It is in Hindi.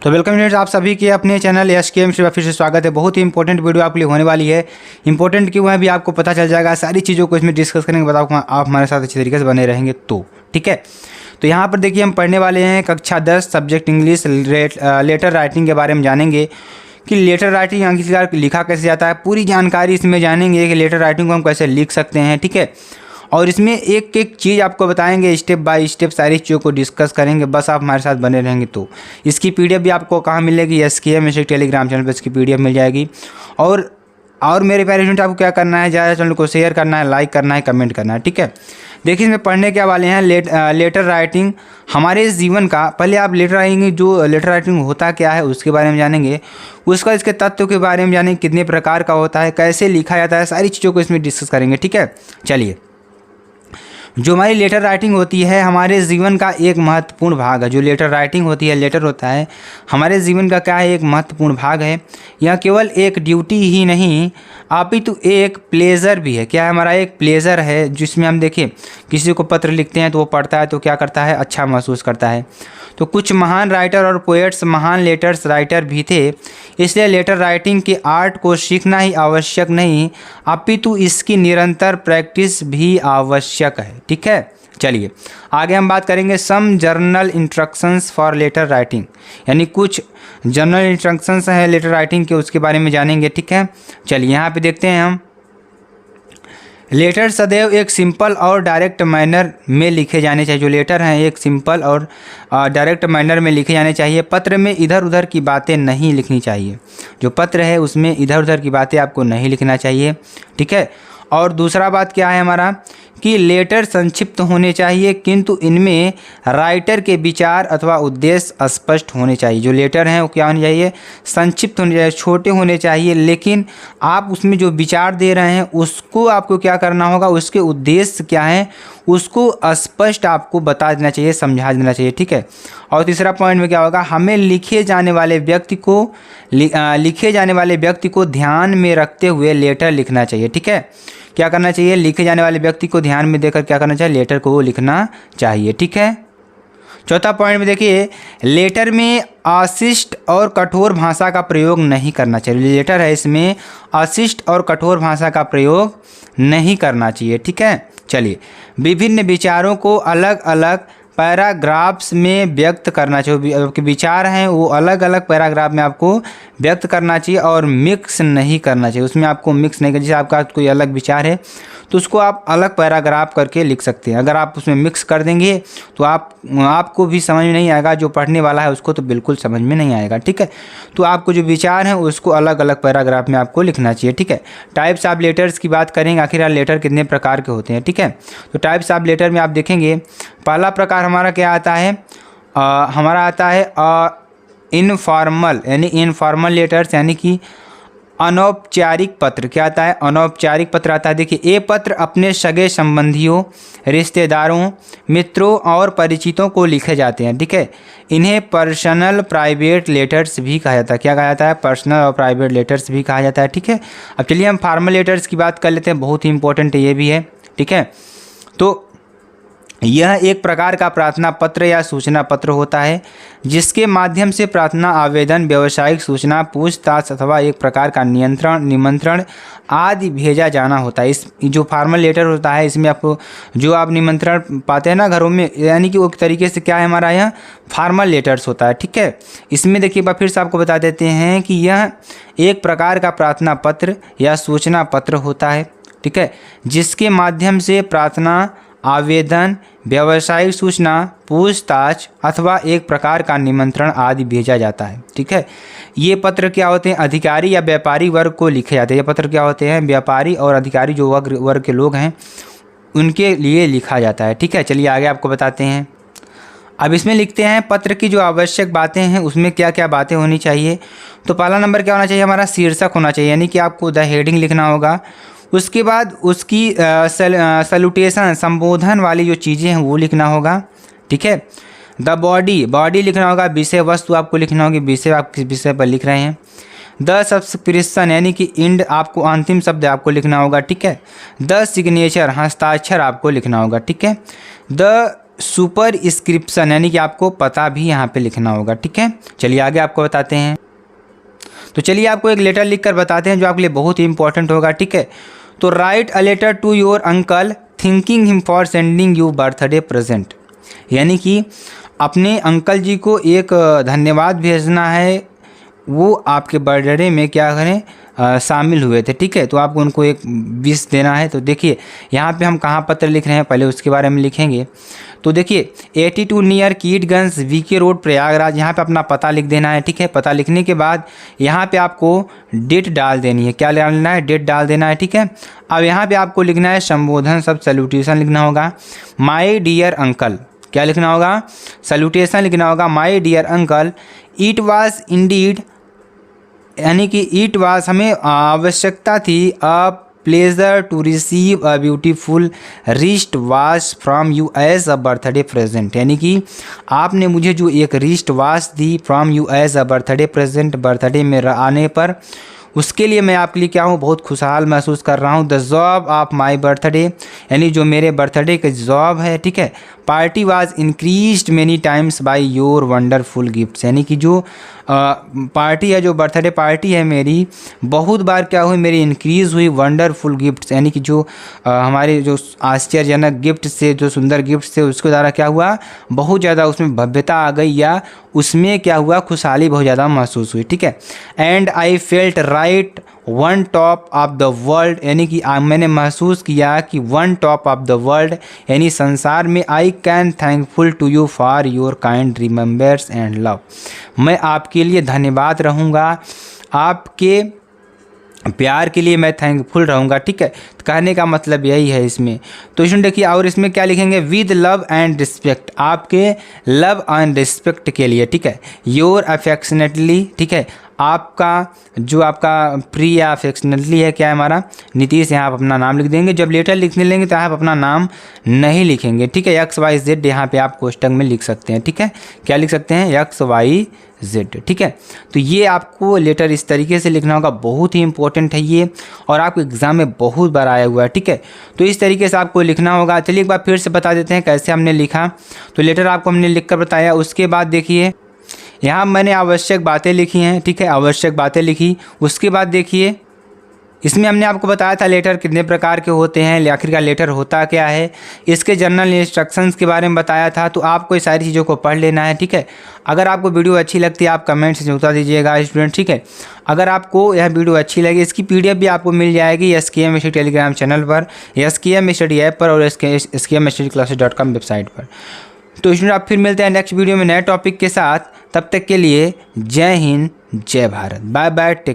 तो वेलकम फ्रेंड्स, आप सभी के अपने चैनल SKM से फिर से स्वागत है। बहुत ही इंपॉर्टेंट वीडियो आपके लिए होने वाली है। इंपॉर्टेंट क्यों है भी आपको पता चल जाएगा। सारी चीज़ों को इसमें डिस्कस करेंगे, बताओ आप हमारे साथ अच्छी तरीके से बने रहेंगे तो ठीक है। तो यहाँ पर देखिए हम पढ़ने वाले हैं कक्षा 10 सब्जेक्ट इंग्लिश लेटर राइटिंग के बारे में जानेंगे कि लेटर राइटिंग आखिरकार लिखा कैसे जाता है। पूरी जानकारी इसमें जानेंगे कि लेटर राइटिंग को हम कैसे लिख सकते हैं, ठीक है। और इसमें एक एक चीज़ आपको बताएंगे, स्टेप बाय स्टेप सारी चीज़ों को डिस्कस करेंगे। बस आप हमारे साथ बने रहेंगे तो इसकी PDF भी आपको कहाँ मिलेगी? SKM टेलीग्राम चैनल पर इसकी PDF मिल जाएगी। और मेरे प्यारे स्टूडेंट, आपको क्या करना है, ज़्यादा चैनल को शेयर करना है, लाइक करना है, कमेंट करना है, ठीक है। देखिए इसमें पढ़ने क्या वाले हैं लेटर राइटिंग हमारे जीवन का। पहले आप लेटर राइटिंग होता क्या है उसके बारे में जानेंगे, उसका इसके तत्व के बारे में जानेंगे, कितने प्रकार का होता है, कैसे लिखा जाता है, सारी चीज़ों को इसमें डिस्कस करेंगे, ठीक है। चलिए, जो हमारी लेटर राइटिंग होती है हमारे जीवन का एक महत्वपूर्ण भाग है। जो लेटर राइटिंग होती है, लेटर होता है, हमारे जीवन का क्या है, एक महत्वपूर्ण भाग है। यह केवल एक ड्यूटी ही नहीं अपितु एक प्लेजर भी है। क्या है, हमारा एक प्लेजर है जिसमें हम देखिए किसी को पत्र लिखते हैं तो वो पढ़ता है तो क्या करता है, अच्छा महसूस करता है। तो कुछ महान राइटर और पोएट्स महान लेटर्स राइटर भी थे, इसलिए लेटर राइटिंग के आर्ट को सीखना ही आवश्यक नहीं अपितु इसकी निरंतर प्रैक्टिस भी आवश्यक है, ठीक है। चलिए आगे हम बात करेंगे some general instructions for letter writing, यानी कुछ जर्नल इंस्ट्रक्शंस हैं लेटर राइटिंग के, उसके बारे में जानेंगे, ठीक है। चलिए यहाँ पे देखते हैं हम। लेटर सदैव एक सिंपल और डायरेक्ट मैनर में लिखे जाने चाहिए। जो लेटर हैं एक सिंपल और डायरेक्ट मैनर में लिखे जाने चाहिए। पत्र में इधर उधर की बातें नहीं लिखनी चाहिए। जो पत्र है उसमें इधर उधर की बातें आपको नहीं लिखना चाहिए, ठीक है। और दूसरा बात क्या है हमारा कि लेटर संक्षिप्त होने चाहिए, किंतु इनमें राइटर के विचार अथवा उद्देश्य स्पष्ट होने चाहिए। जो लेटर हैं वो क्या होने चाहिए, संक्षिप्त होने चाहिए, छोटे होने चाहिए, लेकिन आप उसमें जो विचार दे रहे हैं उसको आपको क्या करना होगा, उसके उद्देश्य क्या है उसको स्पष्ट आपको बता देना चाहिए, समझा देना चाहिए, ठीक है। और तीसरा पॉइंट में क्या होगा, हमें लिखे जाने वाले व्यक्ति को ध्यान में रखते हुए लेटर लिखना चाहिए, ठीक है। क्या करना चाहिए, लिखे जाने वाले व्यक्ति को ध्यान में देकर क्या करना चाहिए, लेटर को लिखना चाहिए, ठीक है। चौथा पॉइंट में देखिए, लेटर में अशिष्ट और कठोर भाषा का प्रयोग नहीं करना चाहिए। लेटर है इसमें अशिष्ट और कठोर भाषा का प्रयोग नहीं करना चाहिए, ठीक है। चलिए, विभिन्न विचारों को अलग अलग पैराग्राफ्स में व्यक्त करना चाहिए। आपके विचार हैं वो अलग अलग पैराग्राफ में आपको व्यक्त करना चाहिए और मिक्स नहीं करना चाहिए। उसमें आपको मिक्स नहीं करना, जैसे आपका कोई अलग विचार है तो उसको आप अलग पैराग्राफ करके लिख सकते हैं। अगर आप उसमें मिक्स कर देंगे तो आपको भी समझ में नहीं आएगा, जो पढ़ने वाला है उसको तो बिल्कुल समझ में नहीं आएगा, ठीक है। तो आपको जो विचार हैं उसको अलग अलग पैराग्राफ में आपको लिखना चाहिए, ठीक है। टाइप्स ऑफ लेटर्स की बात करेंगे, आखिर लेटर कितने प्रकार के होते हैं, ठीक है। तो टाइप्स ऑफ लेटर में आप देखेंगे पहला प्रकार हमारा क्या आता है, हमारा आता है इनफॉर्मल, यानी इनफॉर्मल लेटर्स, यानी कि अनौपचारिक पत्र। क्या आता है, अनौपचारिक पत्र आता है। देखिए, ये पत्र अपने सगे संबंधियों, रिश्तेदारों, मित्रों और परिचितों को लिखे जाते हैं, ठीक है। इन्हें पर्सनल प्राइवेट लेटर्स भी कहा जाता है। क्या कहा जाता है, पर्सनल और प्राइवेट लेटर्स भी कहा जाता है, ठीक है। अब चलिए हम फॉर्मल लेटर्स की बात कर लेते हैं, बहुत ही इंपॉर्टेंट ये भी है, ठीक है। तो यह एक प्रकार का प्रार्थना पत्र या सूचना पत्र होता है जिसके माध्यम से प्रार्थना, आवेदन, व्यावसायिक सूचना, पूछताछ अथवा एक प्रकार का निमंत्रण आदि भेजा जाना होता है। इस जो फॉर्मल लेटर होता है इसमें आपको जो आप निमंत्रण पाते हैं ना घरों में, यानी कि वो एक तरीके से क्या है, हमारा यह फॉर्मल लेटर्स होता है, ठीक है। इसमें देखिए फिर से आपको बता देते हैं कि यह एक प्रकार का प्रार्थना पत्र या सूचना पत्र होता है, ठीक है, जिसके माध्यम से प्रार्थना, आवेदन, व्यावसायिक सूचना, पूछताछ अथवा एक प्रकार का निमंत्रण आदि भेजा जाता है, ठीक है। ये पत्र क्या होते हैं, अधिकारी या व्यापारी वर्ग को लिखे जाते हैं। ये पत्र क्या होते हैं, व्यापारी और अधिकारी जो वर्ग के लोग हैं उनके लिए लिखा जाता है, ठीक है। चलिए आगे आपको बताते हैं। अब इसमें लिखते हैं पत्र की जो आवश्यक बातें हैं उसमें क्या क्या बातें होनी चाहिए। तो पहला नंबर क्या होना चाहिए, हमारा शीर्षक होना चाहिए, यानी कि आपको द हेडिंग लिखना होगा। उसके बाद उसकी सैल्यूटेशन, संबोधन वाली जो चीज़ें हैं वो लिखना होगा, ठीक है। द बॉडी लिखना होगा, विषय वस्तु आपको लिखना होगी, विषय आप किस विषय पर लिख रहे हैं। द सब्सक्रिप्शन, यानी कि इंड आपको अंतिम शब्द आपको लिखना होगा, ठीक है। द सिग्नेचर, हस्ताक्षर आपको लिखना होगा, ठीक है। द सुपर स्क्रिप्शन यानी कि आपको पता भी यहाँ पे लिखना होगा, ठीक है। चलिए आगे आपको बताते हैं। तो चलिए आपको एक लेटर लिख कर बताते हैं जो आपके लिए बहुत ही इंपॉर्टेंट होगा, ठीक है। तो write a letter to your uncle thinking him for sending you birthday present, यानी कि अपने अंकल जी को एक धन्यवाद भेजना है, वो आपके बर्थडे में क्या करें शामिल हुए थे, ठीक है। तो आपको उनको एक विश देना है। तो देखिए यहाँ पे हम कहाँ पत्र लिख रहे हैं, पहले उसके बारे में लिखेंगे। तो देखिए 82 near Kydganj VK road Prayagraj, यहाँ पे अपना पता लिख देना है, ठीक है। पता लिखने के बाद यहाँ पे आपको डेट डाल देनी है, क्या डालना है, डेट डाल देना है, ठीक है। अब यहाँ पे आपको लिखना है संबोधन शब्द सैल्यूटेशन लिखना होगा। माय डियर अंकल, क्या लिखना होगा, सैल्यूटेशन लिखना होगा। My dear uncle it was indeed, यानी कि इट वाज हमें आवश्यकता थी, a pleasure to receive a beautiful wrist watch from you as a birthday present, यानी कि आपने मुझे जो एक रिस्ट वॉच दी from you as a birthday present, birthday में आने पर, उसके लिए मैं आपके लिए क्या हूँ, बहुत खुशहाल महसूस कर रहा हूँ। The job of my birthday, यानी जो मेरे बर्थडे का जॉब है, ठीक है। Party was increased many times by your wonderful gifts, यानी कि जो पार्टी है, जो बर्थडे पार्टी है मेरी, बहुत बार क्या हुई, मेरी इंक्रीज़ हुई वंडरफुल गिफ्ट्स, यानी कि जो हमारे जो आश्चर्यजनक गिफ्ट से, जो सुंदर गिफ्ट थे, उसके द्वारा क्या हुआ, बहुत ज़्यादा उसमें भव्यता आ गई, या उसमें क्या हुआ, खुशहाली बहुत ज़्यादा महसूस हुई, ठीक है। And I felt right one top of the world, यानी कि मैंने महसूस किया कि one top of the world, यानी संसार में, I can thankful to you for your kind remembers and love, मैं आपके लिए धन्यवाद रहूँगा, आपके प्यार के लिए मैं थैंकफुल रहूँगा, ठीक है। तो कहने का मतलब यही है इसमें। तो इसमें देखिए, और इसमें क्या लिखेंगे, विद लव एंड रिस्पेक्ट, आपके लव एंड रिस्पेक्ट के लिए, ठीक है। योर अफेक्शनेटली, ठीक है, आपका जो आपका प्रिय अफेक्शनेटली है, क्या है हमारा, नीतीश, यहाँ आप अपना नाम लिख देंगे। जब लेटर लिखने लेंगे तो आप अपना नाम नहीं लिखेंगे, ठीक है। XYZ यहाँ पे आप कोष्टक में लिख सकते हैं, ठीक है। क्या लिख सकते हैं, XYZ, ठीक है। तो ये आपको लेटर इस तरीके से लिखना होगा, बहुत ही इंपॉर्टेंट है ये, और आपको एग्जाम में बहुत बार आया हुआ है, ठीक है। तो इस तरीके से आपको लिखना होगा। चलिए एक बार फिर से बता देते हैं कैसे हमने लिखा। तो लेटर आपको हमने लिख कर बताया, उसके बाद देखिए यहाँ मैंने आवश्यक बातें लिखी हैं, ठीक है, आवश्यक बातें लिखी। उसके बाद देखिए इसमें हमने आपको बताया था लेटर कितने प्रकार के होते हैं, आखिरकार लेटर होता क्या है, इसके जनरल इंस्ट्रक्शंस के बारे में बताया था। तो आपको ये सारी चीज़ों को पढ़ लेना है, ठीक है। अगर आपको वीडियो अच्छी लगती है आप कमेंट से बता दीजिएगा स्टूडेंट, ठीक है। अगर आपको यह वीडियो अच्छी लगी, इसकी PDF भी आपको मिल जाएगी SKM स्टडी टेलीग्राम चैनल पर, SKM स्टडी ऐप पर, और skmstudyclasses.com वेबसाइट पर। तो स्टूडेंट आप फिर मिलते हैं नेक्स्ट वीडियो में नए टॉपिक के साथ, तब तक के लिए जय हिंद, जय भारत, बाय बाय, टेक।